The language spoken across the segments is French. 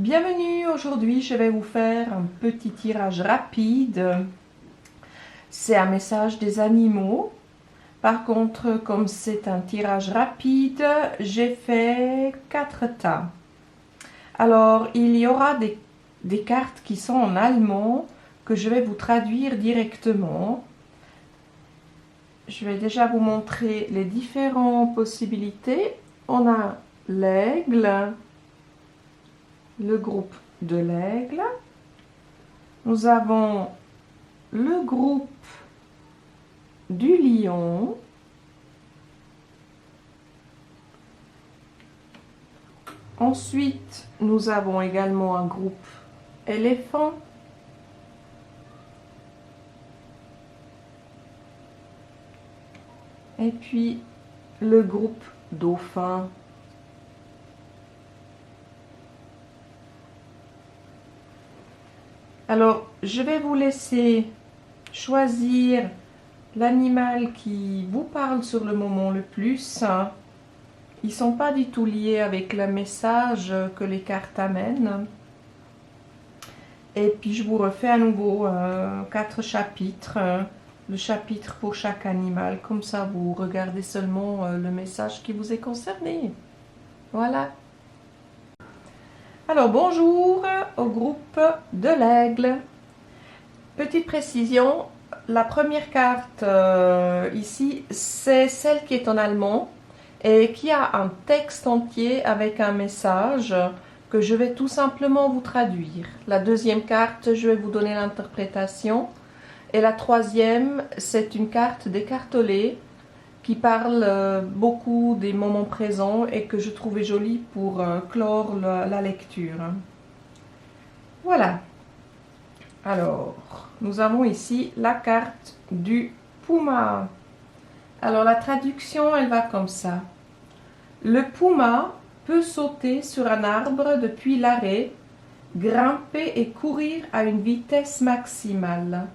Bienvenue, aujourd'hui je vais vous faire un petit tirage rapide. C'est un message des animaux. Par contre, comme c'est un tirage rapide, j'ai fait 4 tas. Alors, il y aura des cartes qui sont en allemand que je vais vous traduire directement. Je vais déjà vous montrer les différentes possibilités. On a l'aigle, le groupe de l'aigle. Nous avons le groupe du lion. Ensuite, nous avons également un groupe éléphant. Et puis, le groupe dauphin. Alors, je vais vous laisser choisir l'animal qui vous parle sur le moment le plus. Ils ne sont pas du tout liés avec le message que les cartes amènent. Et puis, je vous refais à nouveau 4 chapitres. Le chapitre pour chaque animal. Comme ça, vous regardez seulement le message qui vous est concerné. Voilà. Alors, bonjour au groupe de l'aigle. Petite précision, la première carte ici, c'est celle qui est en allemand et qui a un texte entier avec un message que je vais tout simplement vous traduire. La deuxième carte, je vais vous donner l'interprétation. Et la troisième, c'est une carte d'écartolé qui parle beaucoup des moments présents et que je trouvais jolie pour clore la lecture. Voilà. Alors, nous avons ici la carte du puma. Alors, la traduction, elle va comme ça. Le puma peut sauter sur un arbre depuis l'arrêt, grimper et courir à une vitesse maximale.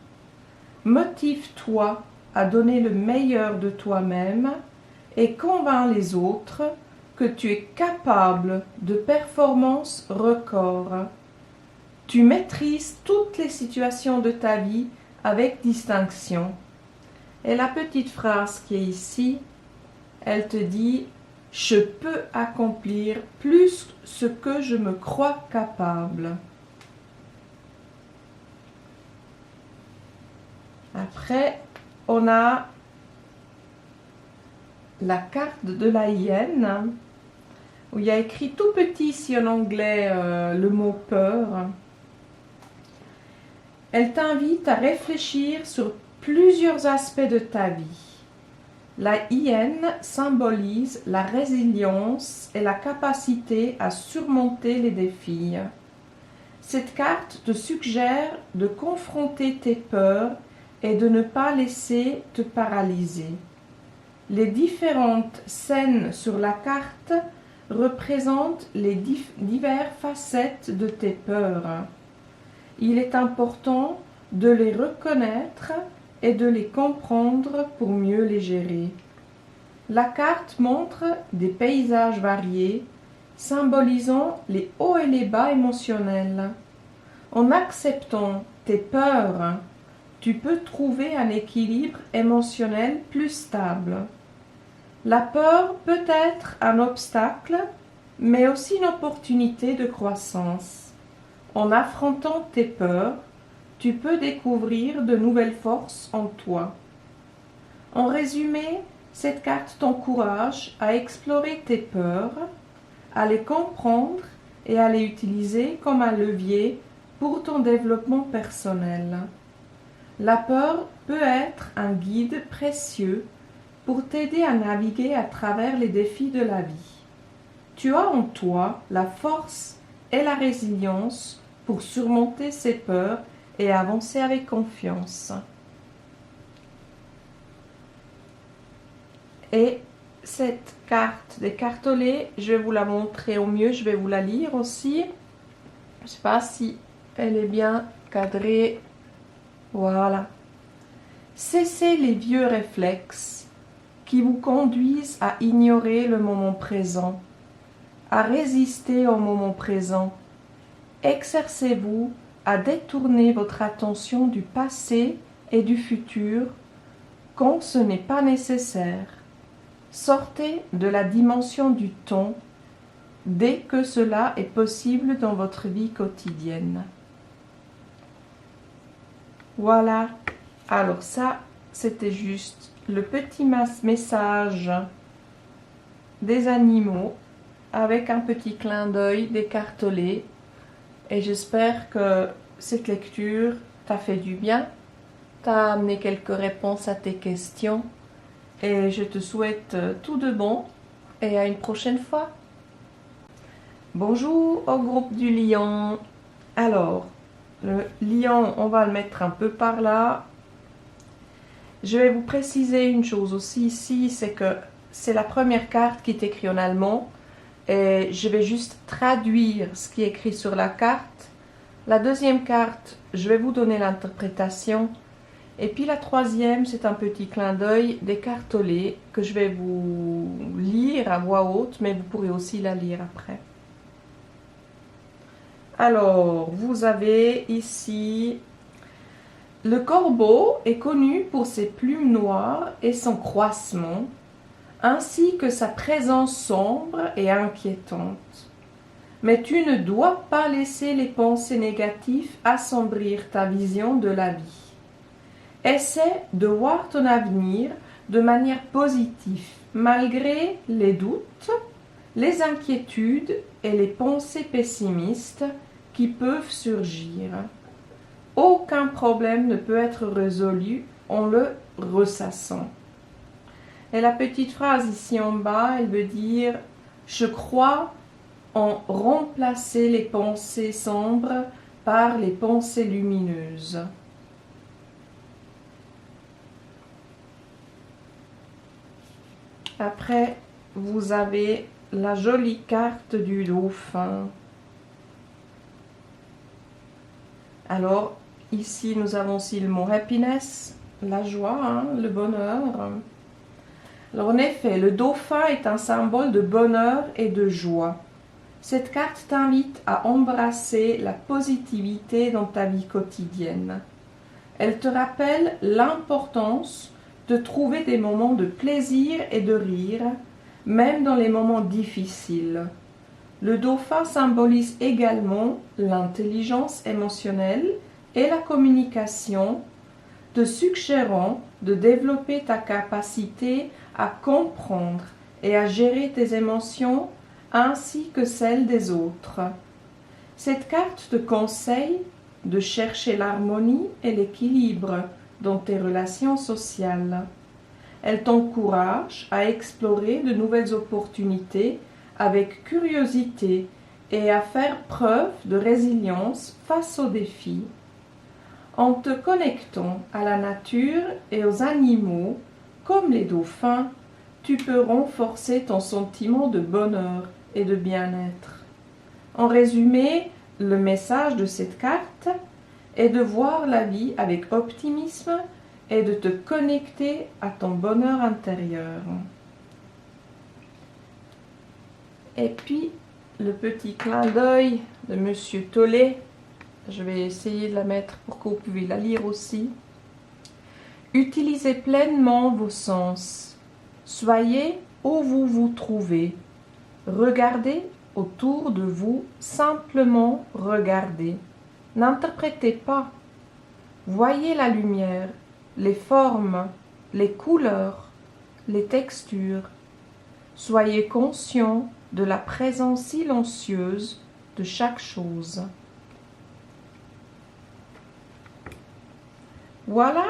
Motive-toi à donner le meilleur de toi-même et convainc les autres que tu es capable de performances records. Tu maîtrises toutes les situations de ta vie avec distinction. Et la petite phrase qui est ici, elle te dit « Je peux accomplir plus ce que je me crois capable ». Après, on a la carte de la hyène, où il y a écrit tout petit ici en anglais le mot peur. Elle t'invite à réfléchir sur plusieurs aspects de ta vie. La hyène symbolise la résilience et la capacité à surmonter les défis. Cette carte te suggère de confronter tes peurs et de ne pas laisser te paralyser. Les différentes scènes sur la carte représentent les diverses facettes de tes peurs. Il est important de les reconnaître et de les comprendre pour mieux les gérer. La carte montre des paysages variés, symbolisant les hauts et les bas émotionnels. En acceptant tes peurs, tu peux trouver un équilibre émotionnel plus stable. La peur peut être un obstacle, mais aussi une opportunité de croissance. En affrontant tes peurs, tu peux découvrir de nouvelles forces en toi. En résumé, cette carte t'encourage à explorer tes peurs, à les comprendre et à les utiliser comme un levier pour ton développement personnel. La peur peut être un guide précieux pour t'aider à naviguer à travers les défis de la vie. Tu as en toi la force et la résilience pour surmonter ces peurs et avancer avec confiance. Et cette carte d'écartolé, je vais vous la montrer au mieux, je vais vous la lire aussi. Je ne sais pas si elle est bien cadrée. Voilà. Cessez les vieux réflexes qui vous conduisent à ignorer le moment présent, à résister au moment présent exercez-vous à détourner votre attention du passé et du futur quand ce n'est pas nécessaire. Sortez de la dimension du temps dès que cela est possible dans votre vie quotidienne. Voilà, alors ça, c'était juste le petit message des animaux avec un petit clin d'œil d'écartolé. Et j'espère que cette lecture t'a fait du bien, t'a amené quelques réponses à tes questions. Et je te souhaite tout de bon et à une prochaine fois. Bonjour au groupe du lion. Alors, le lion, on va le mettre un peu par là. Je vais vous préciser une chose aussi ici, c'est que c'est la première carte qui est écrite en allemand. Et je vais juste traduire ce qui est écrit sur la carte. La deuxième carte, je vais vous donner l'interprétation. Et puis la troisième, c'est un petit clin d'œil d'écartolé que je vais vous lire à voix haute, mais vous pourrez aussi la lire après. Alors, vous avez ici... Le corbeau est connu pour ses plumes noires et son croissement, ainsi que sa présence sombre et inquiétante. Mais tu ne dois pas laisser les pensées négatives assombrir ta vision de la vie. Essaie de voir ton avenir de manière positive, malgré les doutes, les inquiétudes et les pensées pessimistes qui peuvent surgir. Aucun problème ne peut être résolu en le ressassant. Et la petite phrase ici en bas, elle veut dire « Je crois en remplacer les pensées sombres par les pensées lumineuses ». Après, vous avez la jolie carte du dauphin. Alors, ici, nous avons aussi le mot happiness, la joie, le bonheur. Alors, en effet, le dauphin est un symbole de bonheur et de joie. Cette carte t'invite à embrasser la positivité dans ta vie quotidienne. Elle te rappelle l'importance de trouver des moments de plaisir et de rire, même dans les moments difficiles. Le dauphin symbolise également l'intelligence émotionnelle et la communication, te suggérant de développer ta capacité à comprendre et à gérer tes émotions ainsi que celles des autres. Cette carte te conseille de chercher l'harmonie et l'équilibre dans tes relations sociales. Elle t'encourage à explorer de nouvelles opportunités avec curiosité et à faire preuve de résilience face aux défis. En te connectant à la nature et aux animaux, comme les dauphins, tu peux renforcer ton sentiment de bonheur et de bien-être. En résumé, le message de cette carte est de voir la vie avec optimisme et de te connecter à ton bonheur intérieur. Et puis, le petit clin d'œil de Monsieur Tollet, je vais essayer de la mettre pour que vous puissiez la lire aussi. Utilisez pleinement vos sens. Soyez où vous vous trouvez. Regardez autour de vous, simplement regardez. N'interprétez pas. Voyez la lumière, les formes, les couleurs, les textures. Soyez conscient de la présence silencieuse de chaque chose. Voilà.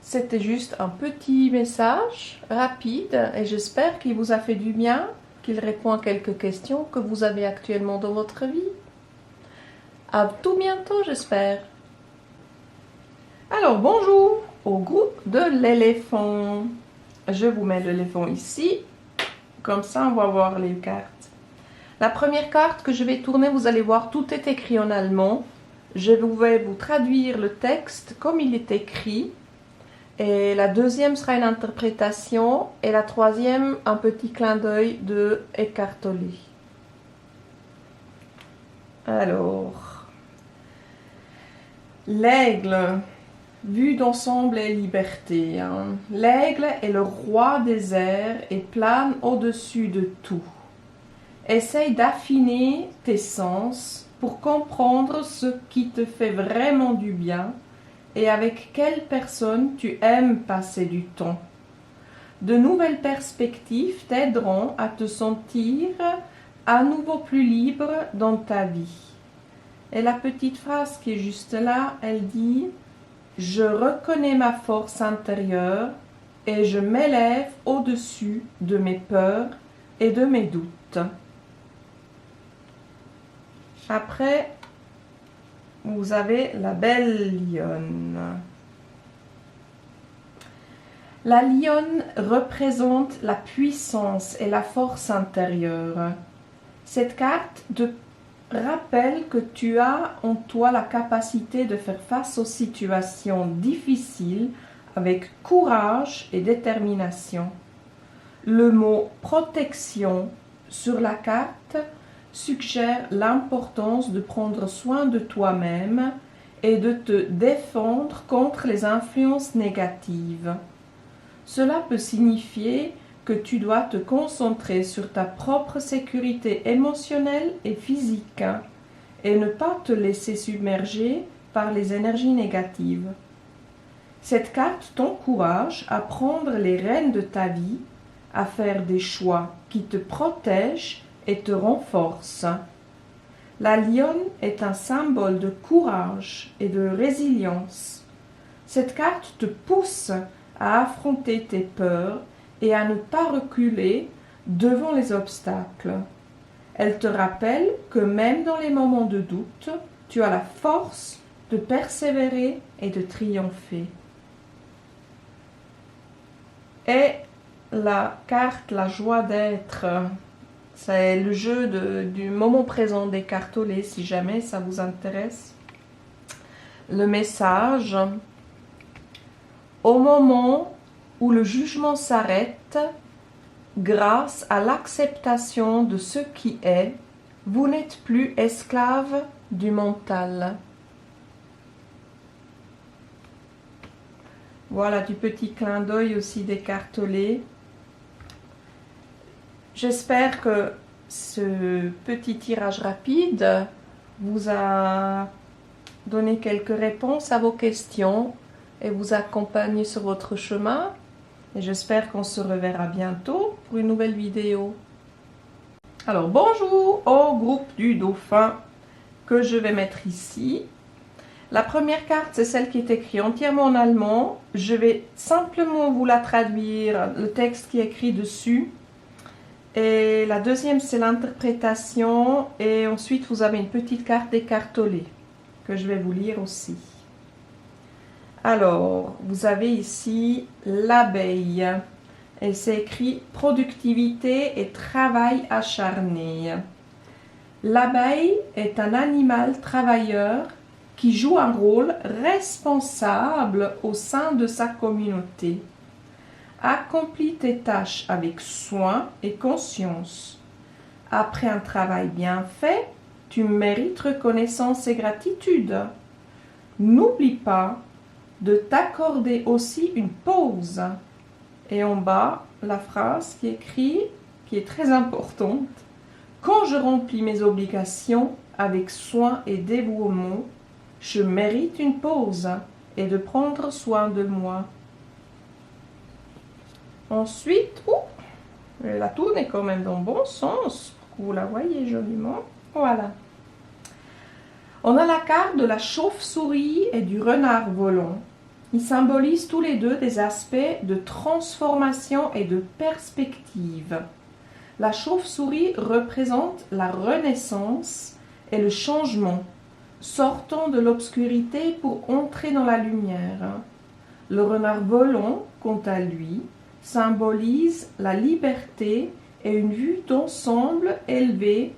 C'était juste un petit message rapide et j'espère qu'il vous a fait du bien, qu'il répond à quelques questions que vous avez actuellement dans votre vie. À tout bientôt, j'espère. Alors, bonjour au groupe de l'éléphant. Je vous mets l'éléphant ici. Comme ça, on va voir les cartes. La première carte que je vais tourner, vous allez voir, tout est écrit en allemand. Je vais vous traduire le texte comme il est écrit. Et la deuxième sera une interprétation. Et la troisième, un petit clin d'œil de Eckhart Tolle. Alors, l'aigle, vue d'ensemble est liberté. Hein. L'aigle est le roi des airs et plane au-dessus de tout. Essaye d'affiner tes sens pour comprendre ce qui te fait vraiment du bien et avec quelle personne tu aimes passer du temps. De nouvelles perspectives t'aideront à te sentir à nouveau plus libre dans ta vie. Et la petite phrase qui est juste là, elle dit « Je reconnais ma force intérieure et je m'élève au-dessus de mes peurs et de mes doutes. » Après, vous avez la belle lionne. La lionne représente la puissance et la force intérieure. Cette carte te rappelle que tu as en toi la capacité de faire face aux situations difficiles avec courage et détermination. Le mot protection sur la carte suggère l'importance de prendre soin de toi-même et de te défendre contre les influences négatives. Cela peut signifier que tu dois te concentrer sur ta propre sécurité émotionnelle et physique et ne pas te laisser submerger par les énergies négatives. Cette carte t'encourage à prendre les rênes de ta vie, à faire des choix qui te protègent et te renforcent. La lionne est un symbole de courage et de résilience. Cette carte te pousse à affronter tes peurs et à ne pas reculer devant les obstacles. Elle te rappelle que même dans les moments de doute, tu as la force de persévérer et de triompher. Et la carte La joie d'être, c'est le jeu du moment présent des cartolets, si jamais ça vous intéresse. Le message: au moment où le jugement s'arrête, grâce à l'acceptation de ce qui est, vous n'êtes plus esclave du mental. Voilà du petit clin d'œil aussi des cartolets. J'espère que ce petit tirage rapide vous a donné quelques réponses à vos questions et vous accompagne sur votre chemin. Et j'espère qu'on se reverra bientôt pour une nouvelle vidéo. Alors bonjour au groupe du dauphin que je vais mettre ici. La première carte, c'est celle qui est écrite entièrement en allemand. Je vais simplement vous la traduire, le texte qui est écrit dessus. Et la deuxième, c'est l'interprétation. Et ensuite, vous avez une petite carte d'écartolé que je vais vous lire aussi. Alors, vous avez ici l'abeille. Et c'est écrit « Productivité et travail acharné ». L'abeille est un animal travailleur qui joue un rôle responsable au sein de sa communauté. Accomplis tes tâches avec soin et conscience. Après un travail bien fait, tu mérites reconnaissance et gratitude. N'oublie pas de t'accorder aussi une pause. Et en bas, la phrase qui est écrite, qui est très importante. Quand je remplis mes obligations avec soin et dévouement, je mérite une pause et de prendre soin de moi. Ensuite, la tourne est quand même dans le bon sens, pour que vous la voyez joliment. Voilà. On a la carte de la chauve-souris et du renard volant. Ils symbolisent tous les deux des aspects de transformation et de perspective. La chauve-souris représente la renaissance et le changement, sortant de l'obscurité pour entrer dans la lumière. Le renard volant, quant à lui, symbolise la liberté et une vue d'ensemble élevée,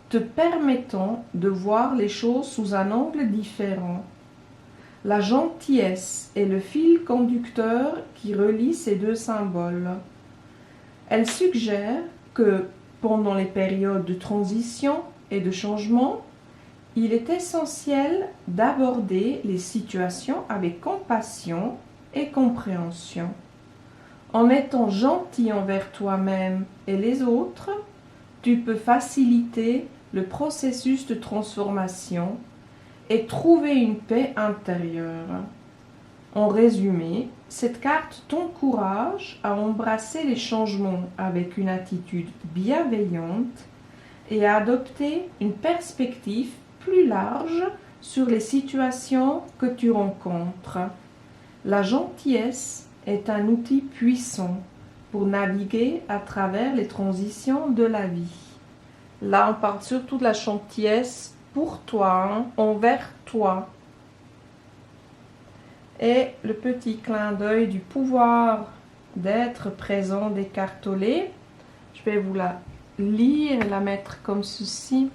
te permettant de voir les choses sous un angle différent. La gentillesse est le fil conducteur qui relie ces deux symboles. Elle suggère que pendant les périodes de transition et de changement, Il est essentiel d'aborder les situations avec compassion et compréhension. En étant gentil envers toi-même et les autres, tu peux faciliter le processus de transformation et trouver une paix intérieure. En résumé, cette carte t'encourage à embrasser les changements avec une attitude bienveillante et à adopter une perspective plus large sur les situations que tu rencontres. La gentillesse est un outil puissant pour naviguer à travers les transitions de la vie. Là, on parle surtout de la gentillesse pour toi, envers toi. Et le petit clin d'œil du pouvoir d'être présent d'Eckhart Tolle. Je vais vous la lire et la mettre comme ceci.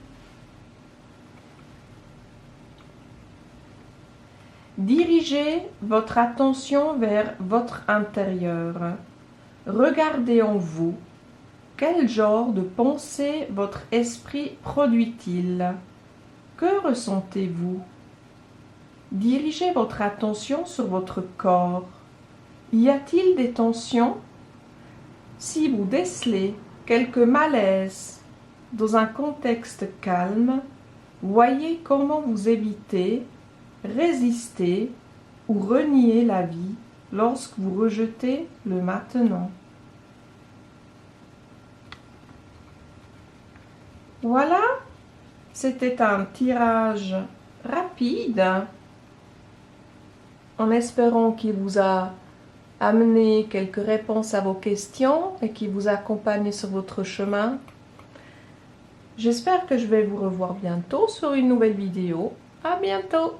Dirigez votre attention vers votre intérieur. Regardez en vous. Quel genre de pensée votre esprit produit-il? Que ressentez-vous? Dirigez votre attention sur votre corps. Y a-t-il des tensions? Si vous décelez quelque malaise dans un contexte calme, voyez comment vous évitez, résistez ou reniez la vie lorsque vous rejetez le maintenant. Voilà, c'était un tirage rapide, en espérant qu'il vous a amené quelques réponses à vos questions et qu'il vous accompagne sur votre chemin. J'espère que je vais vous revoir bientôt sur une nouvelle vidéo. À bientôt!